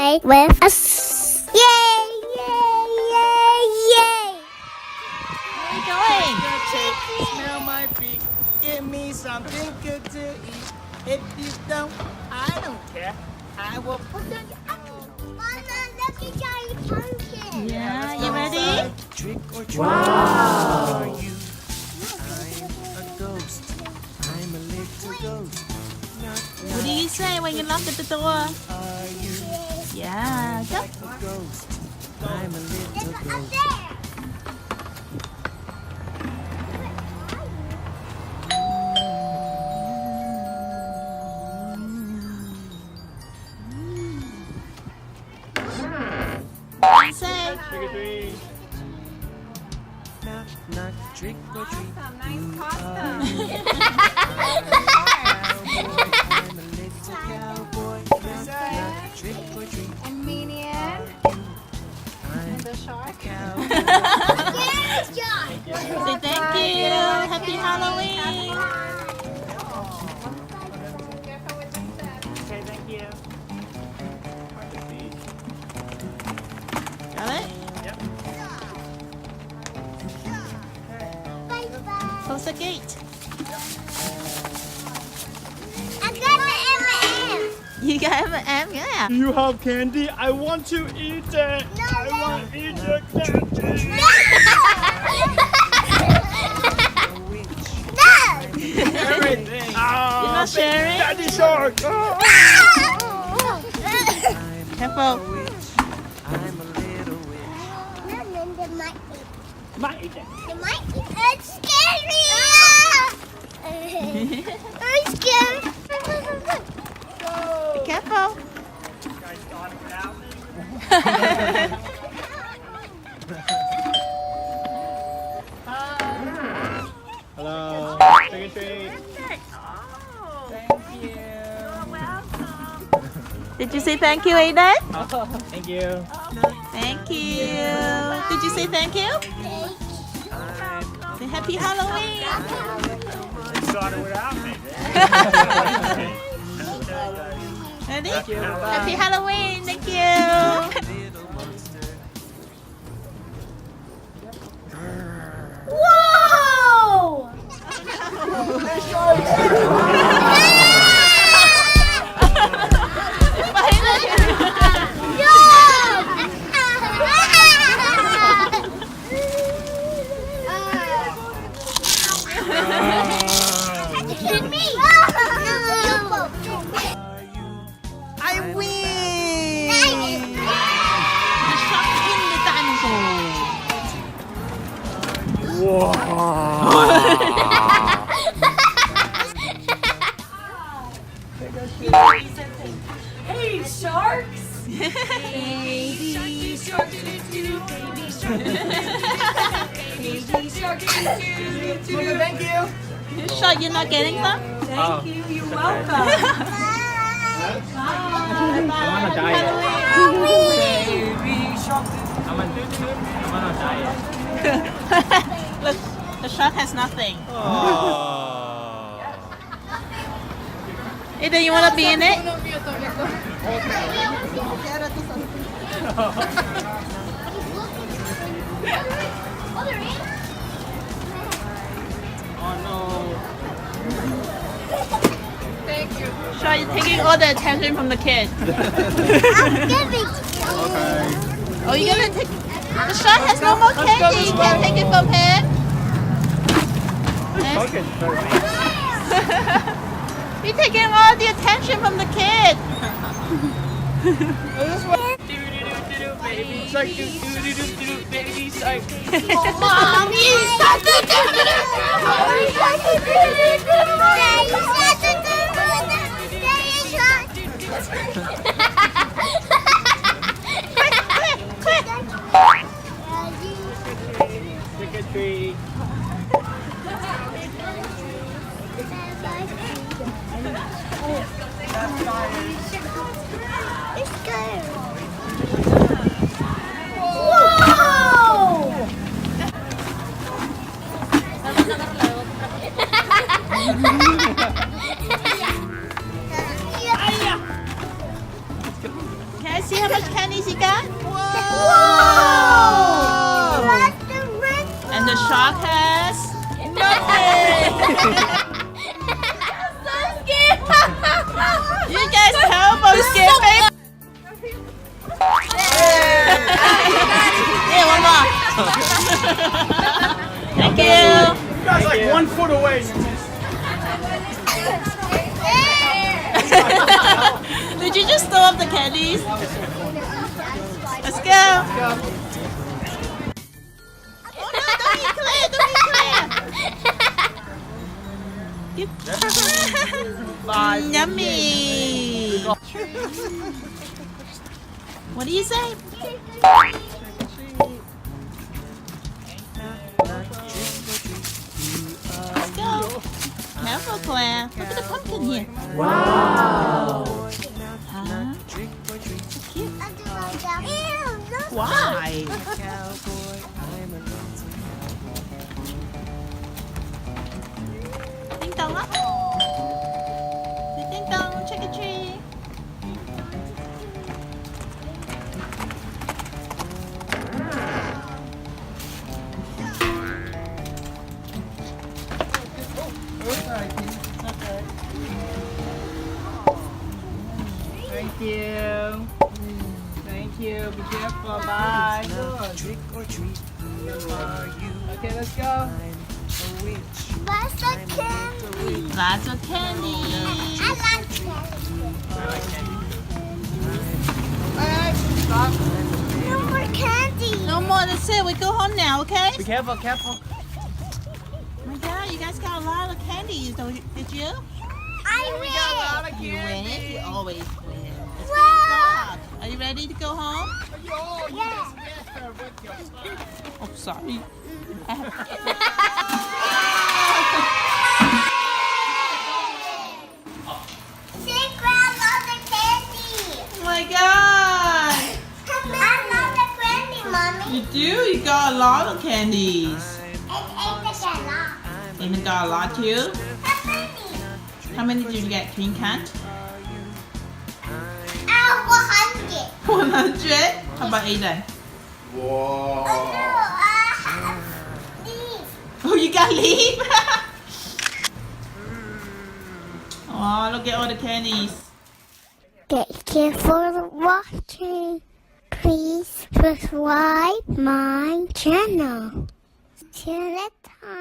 play with us. Yay! Yay! Yay! Yay! Where are you going? Smell my feet. Give me something good to eat. If you don't, I don't care. I will put on your Mama, let me try the pumpkin. Yeah, you ready? trick or treat. Wow. I'm a ghost. I'm a little ghost. What do you say when you knock at the door? Are you Yeah, go. a ghost? I'm a little Up ghost. there. Say. Trick or treat. Knock, knock, trick or treat. Nice pasta. I'm a little cowboy. Knock, knock, trick or treat. And Minion. I'm The shark. cowboy. Yes, John. Say thank you. Happy Halloween. Careful with these steps. Okay, thank you. Got it? Bye-bye. Close the gate. I got the M&M. You got M&M? Yeah. You have candy? I want to eat it. I want to eat the candy. No! Everything. You're not sharing? Daddy shark. Careful. I'm a little witch. Might eat it. It's scary! I'm scared. Be careful. You guys thought it out? Hello. Trick or treat. Thank you. Did you say thank you, Aiden? Thank you. Thank you. Did you say thank you? Say happy Halloween. You started without me. Ready? Happy Halloween. Thank you. Whoa! I win! The shark in the dinosaur. Hey, sharks! Baby shark, doo-doo, baby shark, baby shark, doo-doo. Thank you. You sure you're not getting them? Thank you, you're welcome. I'm on a diet. Baby shark, I'm on a diet. Look, the shark has nothing. Aiden, you want to be in it? Oh no. thank you. Sure, you're taking all the attention from the kid. Okay. Oh, you're gonna take. The shark has no more candy. You can't take it from him. Okay. You're taking all the attention from the kid. Baby shark, baby shark. Mommy, Trick or treat. Let's go. Whoa! see how much candies you got? Whoa! That's the red And the shark has nothing. so scared. You guys help us get back. Yeah, one more. Thank you. You guys like 1 foot away. Did you just throw up the candies? Let's go. Oh no, don't eat Claire, don't eat Claire. Yummy. What do you say? Let's go. Careful, Claire. Look at the pumpkin here. Wow. Huh? So cute. Why? Ding dong up. Ding dong, trick or treat. Thank you. Thank you. Be careful. Bye. Trick or treat. Okay, let's go. That's a candy. Lots of candy. I like candy. Hey, stop. No more candy. No more, that's it. We go home now, okay? Be careful, careful. Oh my god, you guys got a lot of candies, did you? I win. You win. You always win. Wow. Are you ready to go home? Yeah. Oh, sorry. Secret, I love the candy. Oh my god! I love the candy, Mommy. You do? You got a lot of candies. It's Aiden got a lot too? How many? How many did you get? Can you count? 100. 100? How about Aiden? Whoa. These. Oh, you got leaf? Oh, look at all the candies. Thank you for watching. Please subscribe my channel. Till next time.